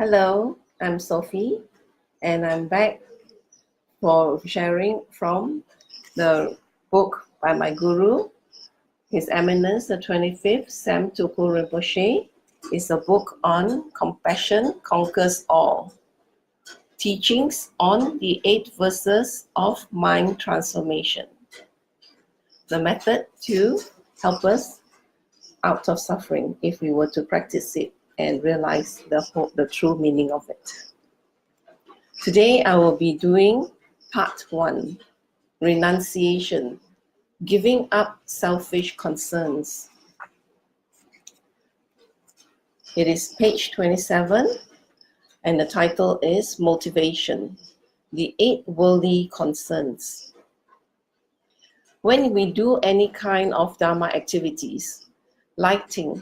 Hello, I'm Sophie, and I'm back for sharing from the book by my guru, His Eminence, the 25th Sam Tuku Rinpoche. It's a book on Compassion Conquers All. Teachings on the 8 verses of mind transformation. The method to help us out of suffering if we were to practice it and realize the true meaning of it. Today I will be doing part 1, Renunciation, giving up selfish concerns. It is page 27 and the title is Motivation, the 8 worldly concerns. When we do any kind of Dharma activities, lighting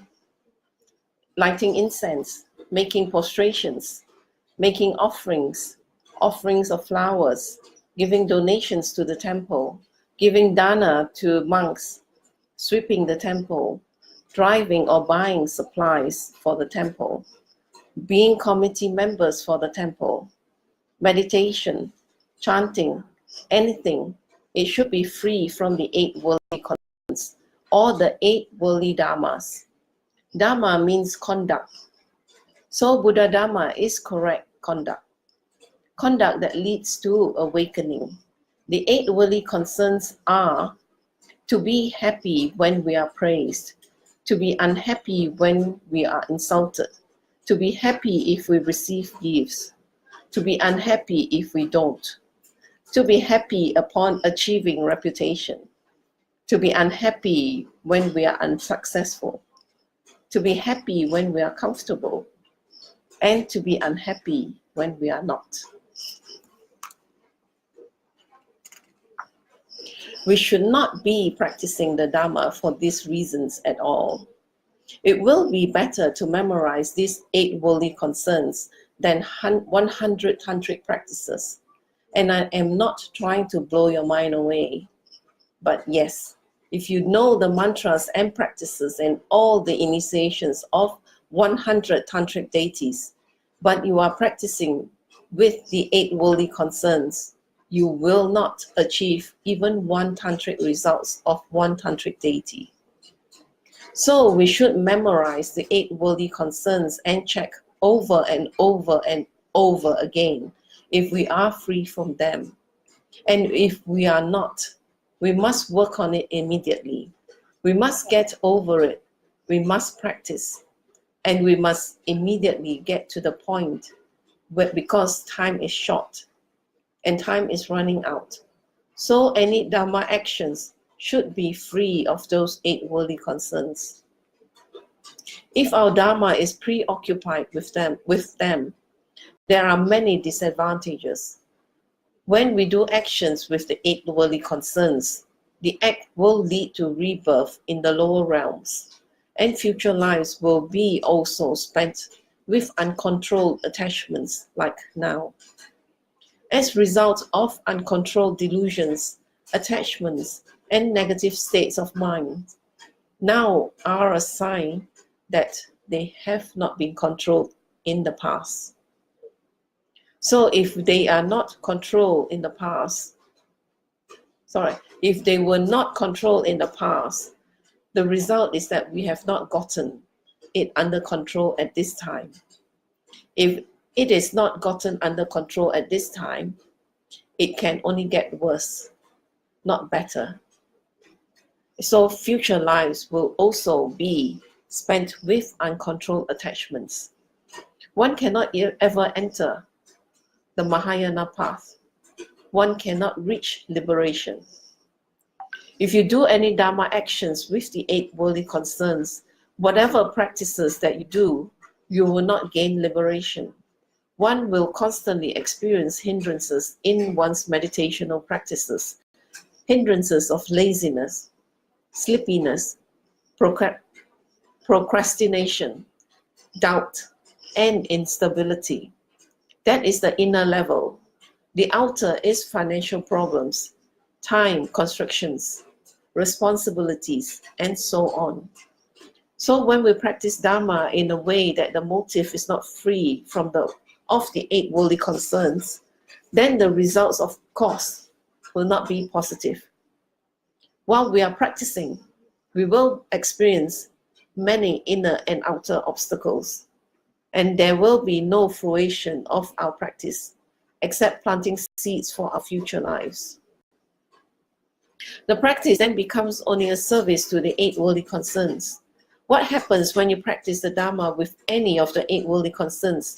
incense, making prostrations, making offerings of flowers, giving donations to the temple, giving dana to monks, sweeping the temple, driving or buying supplies for the temple, being committee members for the temple, meditation, chanting, anything, it should be free from the 8 worldly concerns or the 8 worldly dharmas. Dharma means conduct. So Buddha Dharma is correct conduct. Conduct that leads to awakening. The 8 worldly concerns are to be happy when we are praised, to be unhappy when we are insulted, to be happy if we receive gifts, to be unhappy if we don't, to be happy upon achieving reputation, to be unhappy when we are unsuccessful, to be happy when we are comfortable, and to be unhappy when we are not. We should not be practicing the Dharma for these reasons at all. It will be better to memorize these 8 worldly concerns than 100 tantric practices. And I am not trying to blow your mind away. But yes, if you know the mantras and practices and all the initiations of 100 tantric deities, but you are practicing with the 8 worldly concerns, you will not achieve even 1 tantric results of 1 tantric deity. So we should memorize the 8 worldly concerns and check over and over and over again if we are free from them. And if we are not, we must work on it immediately. We must get over it. We must practice. And we must immediately get to the point where, because time is short and time is running out. So any Dharma actions should be free of those 8 worldly concerns. If our Dharma is preoccupied with them, there are many disadvantages. When we do actions with the 8 worldly concerns, the act will lead to rebirth in the lower realms, and future lives will be also spent with uncontrolled attachments like now. As a result of uncontrolled delusions, attachments, and negative states of mind, now are a sign that they have not been controlled in the past. So if they are not controlled in the past, if they were not controlled in the past, the result is that we have not gotten it under control at this time. If it is not gotten under control at this time, it can only get worse, not better. So future lives will also be spent with uncontrolled attachments. One cannot ever enter the Mahayana path. One cannot reach liberation. If you do any Dharma actions with the 8 worldly concerns, whatever practices that you do, you will not gain liberation. One will constantly experience hindrances in one's meditational practices, hindrances of laziness, sleepiness, procrastination, doubt, and instability. That is the inner level. The outer is financial problems, time constrictions, responsibilities, and so on. So when we practice Dharma in a way that the motive is not free from of the 8 worldly concerns, then the results, of course, will not be positive. While we are practicing, we will experience many inner and outer obstacles, and there will be no fruition of our practice except planting seeds for our future lives. The practice then becomes only a service to the 8 worldly concerns. What happens when you practice the Dharma with any of the 8 worldly concerns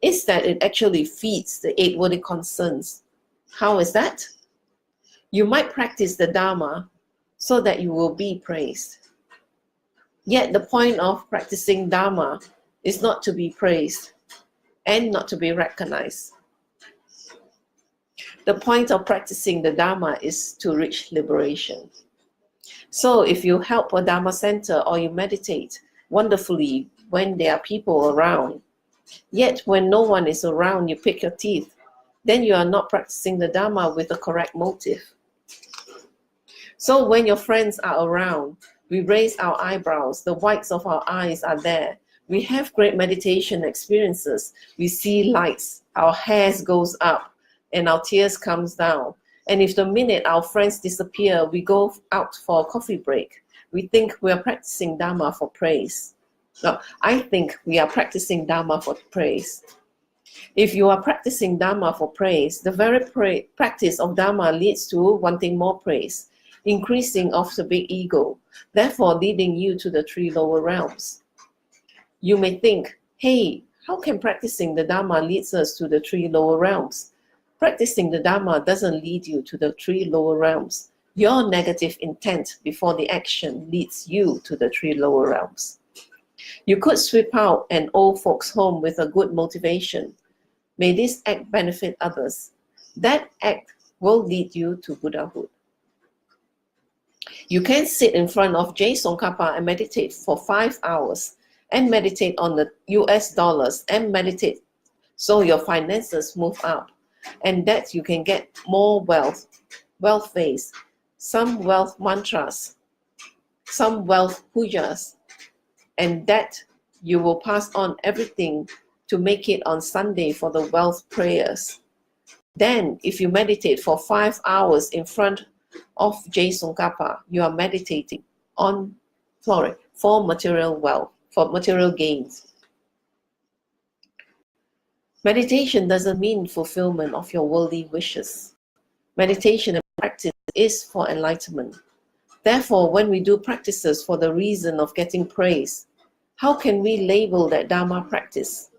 is that it actually feeds the 8 worldly concerns. How is that? You might practice the Dharma so that you will be praised. Yet the point of practicing Dharma is not to be praised and not to be recognized. The point of practicing the Dharma is to reach liberation. So if you help a Dharma center or you meditate wonderfully when there are people around, yet when no one is around you pick your teeth, then you are not practicing the Dharma with the correct motive. So when your friends are around, we raise our eyebrows, the whites of our eyes are there. We have great meditation experiences. We see lights, our hairs goes up, and our tears comes down. And if the minute our friends disappear, we go out for a coffee break. We think we are practicing Dharma for praise. No, I think we are practicing Dharma for praise. If you are practicing Dharma for praise, the very practice of Dharma leads to wanting more praise, increasing of the big ego, therefore leading you to the 3 lower realms. You may think, hey, how can practicing the Dharma leads us to the 3 lower realms? Practicing the Dharma doesn't lead you to the 3 lower realms. Your negative intent before the action leads you to the 3 lower realms. You could sweep out an old folks' home with a good motivation. May this act benefit others. That act will lead you to Buddhahood. You can sit in front of Jai Tsongkhapa and meditate for 5 hours and meditate on the US dollars and meditate so your finances move up and that you can get more wealth phase, some wealth mantras, some wealth pujas, and that you will pass on everything to make it on Sunday for the wealth prayers. Then if you meditate for 5 hours in front of Jai Tsongkhapa, you are meditating on for material wealth, for material gains. Meditation doesn't mean fulfillment of your worldly wishes. Meditation and practice is for enlightenment. Therefore, when we do practices for the reason of getting praise, how can we label that Dharma practice?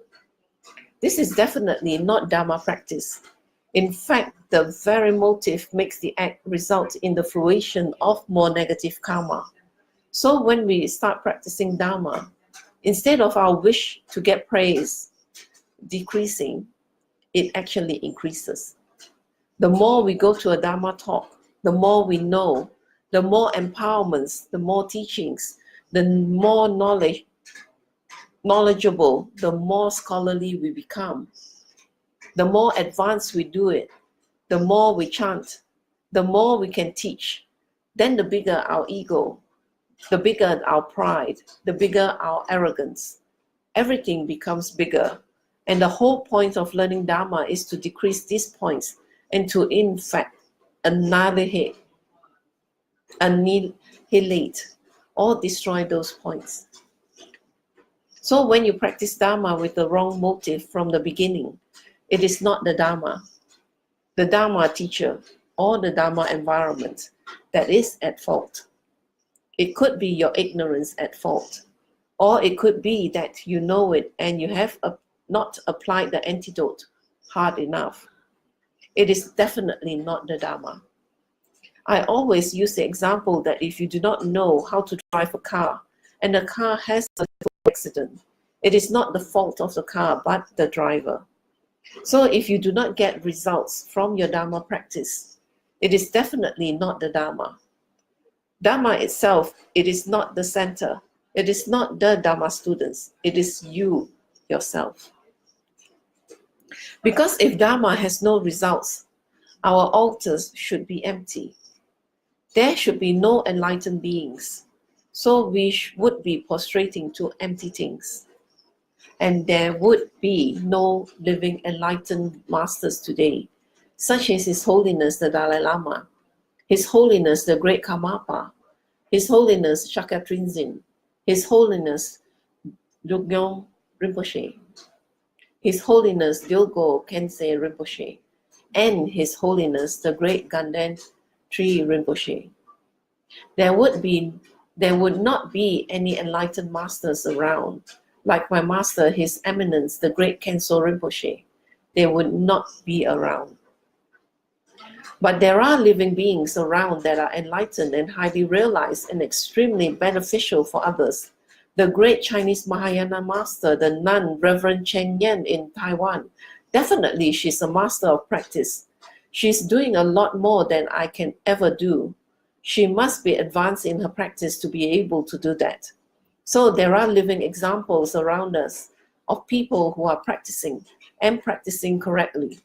This is definitely not Dharma practice. In fact, the very motive makes the act result in the fruition of more negative karma. So when we start practicing Dharma, instead of our wish to get praise decreasing, it actually increases. The more we go to a Dharma talk, the more we know, the more empowerments, the more teachings, the more knowledgeable, the more scholarly we become. The more advanced we do it, the more we chant, the more we can teach, then the bigger our ego, the bigger our pride, the bigger our arrogance. Everything becomes bigger. And the whole point of learning Dharma is to decrease these points and to, in fact, annihilate or destroy those points. So when you practice Dharma with the wrong motive from the beginning, it is not the Dharma teacher, or the Dharma environment that is at fault. It could be your ignorance at fault, or it could be that you know it and you have not applied the antidote hard enough. It is definitely not the Dharma. I always use the example that if you do not know how to drive a car and the car has a accident, it is not the fault of the car but the driver. So if you do not get results from your Dharma practice, it is definitely not the Dharma. Dharma itself, it is not the center. It is not the Dharma students. It is you, yourself. Because if Dharma has no results, our altars should be empty. There should be no enlightened beings. So we would be prostrating to empty things. And there would be no living enlightened masters today, such as His Holiness the Dalai Lama, His Holiness the Great Karmapa, His Holiness Shakya-Trinzin, His Holiness Drukgyal Rinpoche, His Holiness Dilgo Khyentse Rinpoche, and His Holiness the Great Ganden Tri Rinpoche. There would not be any enlightened masters around, like my master, His Eminence, the Great Khenso Rinpoche. They would not be around. But there are living beings around that are enlightened and highly realized and extremely beneficial for others. The great Chinese Mahayana master, the nun Reverend Chen Yan in Taiwan, definitely she's a master of practice. She's doing a lot more than I can ever do. She must be advanced in her practice to be able to do that. So there are living examples around us of people who are practicing and practicing correctly.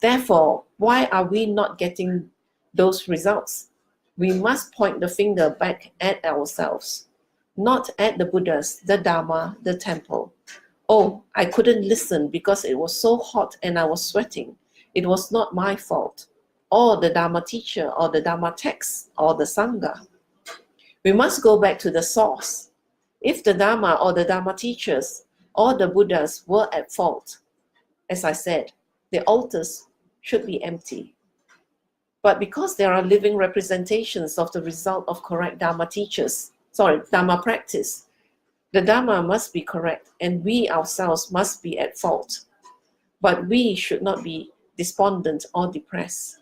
Therefore, why are we not getting those results? We must point the finger back at ourselves, not at the Buddhas, the Dharma, the temple. Oh, I couldn't listen because it was so hot and I was sweating. It was not my fault. Or the Dharma teacher, or the Dharma text, or the Sangha. We must go back to the source. If the Dharma or the Dharma teachers or the Buddhas were at fault, as I said, the altars should be empty. But because there are living representations of the result of correct Dharma Dharma practice, the Dharma must be correct and we ourselves must be at fault. But we should not be despondent or depressed.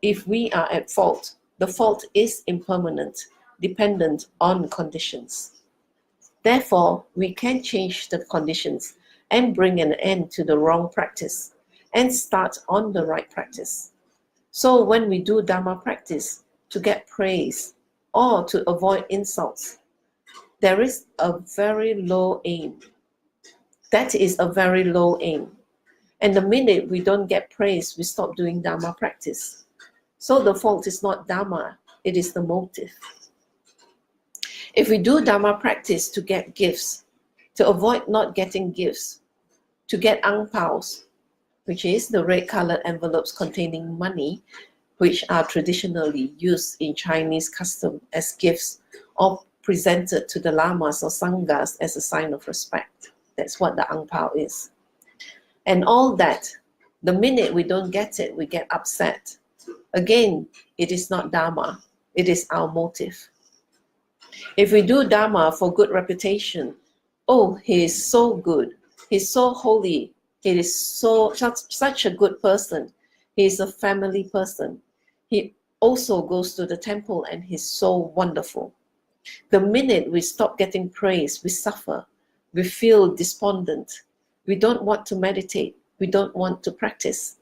If we are at fault, the fault is impermanent, dependent on conditions. Therefore, we can change the conditions and bring an end to the wrong practice and start on the right practice. So when we do Dharma practice to get praise or to avoid insults, there is a very low aim. That is a very low aim. And the minute we don't get praise, we stop doing Dharma practice. So the fault is not Dharma, it is the motive. If we do Dharma practice to get gifts, to avoid not getting gifts, to get ang paos, which is the red-colored envelopes containing money, which are traditionally used in Chinese custom as gifts or presented to the lamas or sanghas as a sign of respect. That's what the ang pao is. And all that, the minute we don't get it, we get upset. Again, it is not Dharma, it is our motive. If we do Dharma for good reputation, oh, he is so good, he's so holy, he is such a good person, he is a family person, he also goes to the temple and he's so wonderful. The minute we stop getting praise, we suffer, we feel despondent, we don't want to meditate, we don't want to practice,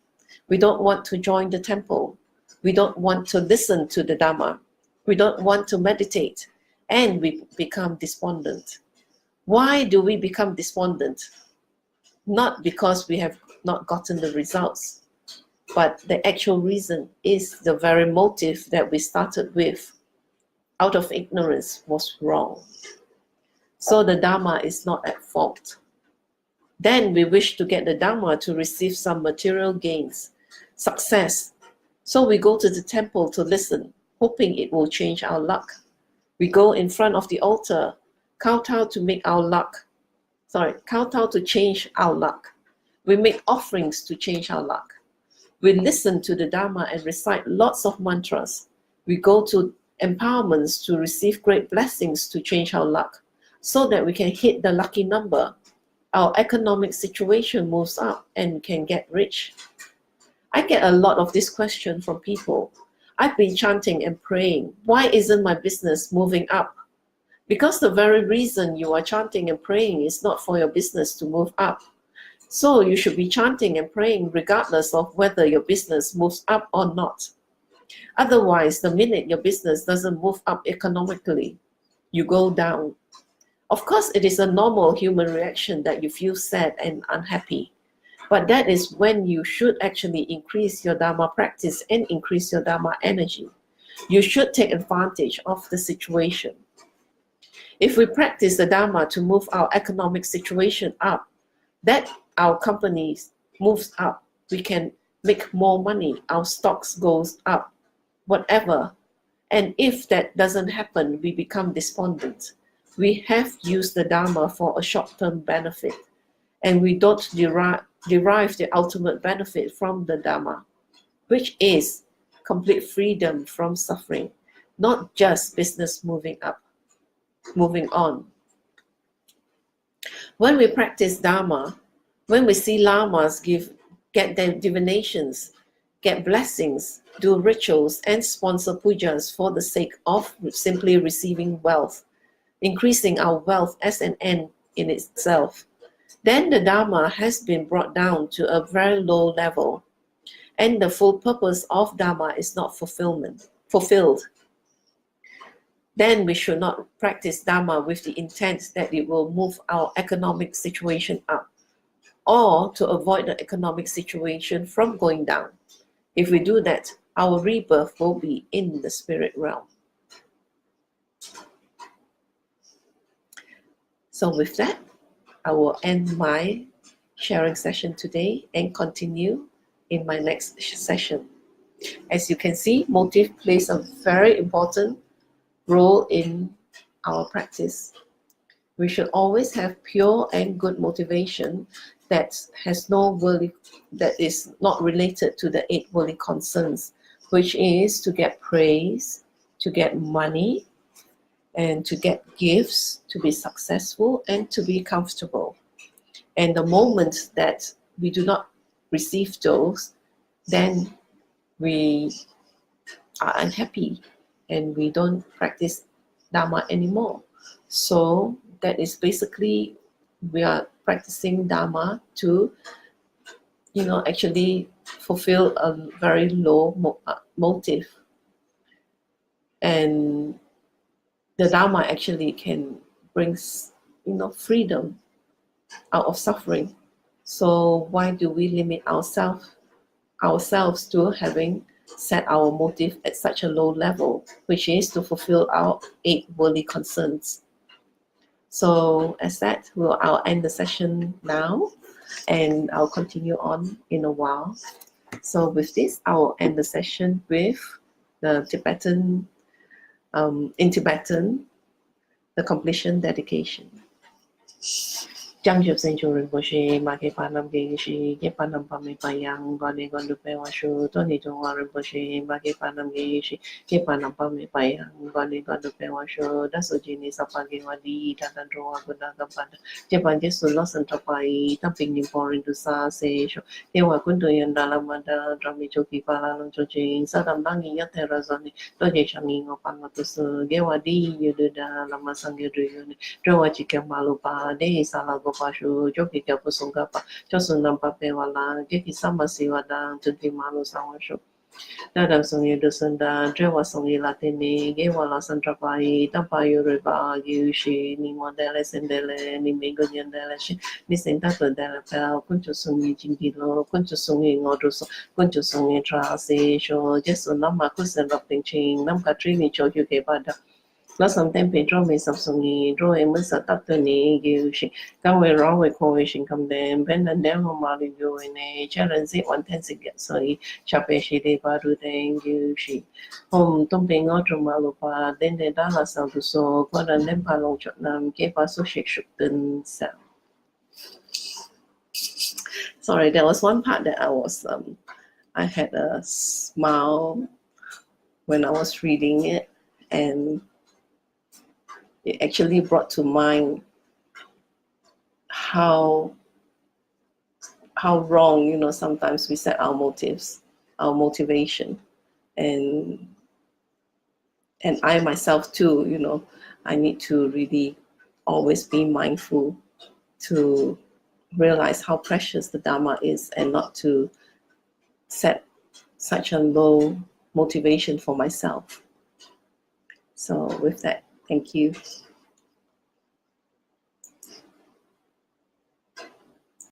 we don't want to join the temple, we don't want to listen to the Dhamma, we don't want to meditate, and we become despondent. Why do we become despondent? Not because we have not gotten the results, but the actual reason is the very motive that we started with, out of ignorance, was wrong. So the Dharma is not at fault. Then we wish to get the Dharma to receive some material gains, success. So we go to the temple to listen, hoping it will change our luck. We go in front of the altar, kowtow to change our luck. We make offerings to change our luck. We listen to the Dharma and recite lots of mantras. We go to empowerments to receive great blessings to change our luck, so that we can hit the lucky number. Our economic situation moves up and we can get rich. I get a lot of this question from people. I've been chanting and praying. Why isn't my business moving up? Because the very reason you are chanting and praying is not for your business to move up. So you should be chanting and praying regardless of whether your business moves up or not. Otherwise, the minute your business doesn't move up economically, you go down. Of course, it is a normal human reaction that you feel sad and unhappy. But that is when you should actually increase your Dharma practice and increase your Dharma energy. You should take advantage of the situation. If we practice the Dharma to move our economic situation up, that our company moves up, we can make more money, our stocks goes up, whatever. And if that doesn't happen, we become despondent. We have used the Dharma for a short-term benefit, and we don't derive the ultimate benefit from the Dharma, which is complete freedom from suffering, not just business moving on. When we practice Dharma, when we see lamas get their divinations, get blessings, do rituals, and sponsor pujas for the sake of simply receiving wealth, increasing our wealth as an end in itself, then the Dharma has been brought down to a very low level, and the full purpose of Dharma is not fulfilled. Then we should not practice Dharma with the intent that it will move our economic situation up, or to avoid the economic situation from going down. If we do that, our rebirth will be in the spirit realm. So with that, I will end my sharing session today and continue in my next session. As you can see, motive plays a very important role in our practice. We should always have pure and good motivation that is not related to the 8 worldly concerns, which is to get praise, to get money, and to get gifts, to be successful, and to be comfortable. And the moment that we do not receive those, then we are unhappy and we don't practice Dharma anymore. So that is basically, we are practicing Dharma to, actually fulfill a very low motive. And the Dharma actually can bring, freedom out of suffering. So why do we limit ourselves to having set our motive at such a low level, which is to fulfill our 8 worldly concerns? So as that, I'll end the session now, and I'll continue on in a while. So with this, I will end the session with the Tibetan, in Tibetan, the completion dedication. Jangjab Senjo Rinpoche, Make Panam Geishi, Gepanam Pame Payang, Gani Gondu Pewashu, Tony Jongwa Rinpoche, Make Panam Geishi, Gepanam Pame Payang, Gani Gondu Pewashu, Dasojini Sapagi Wadi, Tatandroa Gunagampada, Japan Jesu Losan Tapai, Tamping Nimpor into Sa Sesho, Ewa Kundu Yandalamada, Dramichoki Palalon Chojing, Sadam Bangi Yaterazoni, Doje Shangi Opangatusu, Gewadi, Yududa, Lamasangi Duyuni, Drowachi Kamalupa, De Salago. Pashu, Joki Kapusungapa, Josunam Papewala, Geki Samasiwada, Tuki Malu Sawashu. Dadam Songi Dusunda, Drewa Songi Latini, Gewala Santrapai, Tapayu Riba, Yushi, Nimodele Sendele, Nimigo Yandeleshi, Nisintaka Delepel, Kunchu Sungi Jingilo, Kunchu Sungi Ngoduso, Kunchu Sungi Trasi, Sho, Jesunama Kusen Rapting Ching, Nam Katrini Choju Kebada. Lasam tempe draw me subsungi, draw a musa tatuni, you she come away wrong with coalition come then, bend and down on Mali go in a challenge it 110 get so chapeshi de badu thank you she home tumping out from Malupa, then the Dala sound to so, God and then Palong Chotnam, gave us so shake shook then sound. Sorry, there was one part that I had a smile when I was reading it, and it actually brought to mind how wrong, sometimes we set our motives, our motivation, and I myself too, I need to really always be mindful to realize how precious the Dharma is, and not to set such a low motivation for myself. So with that, thank you.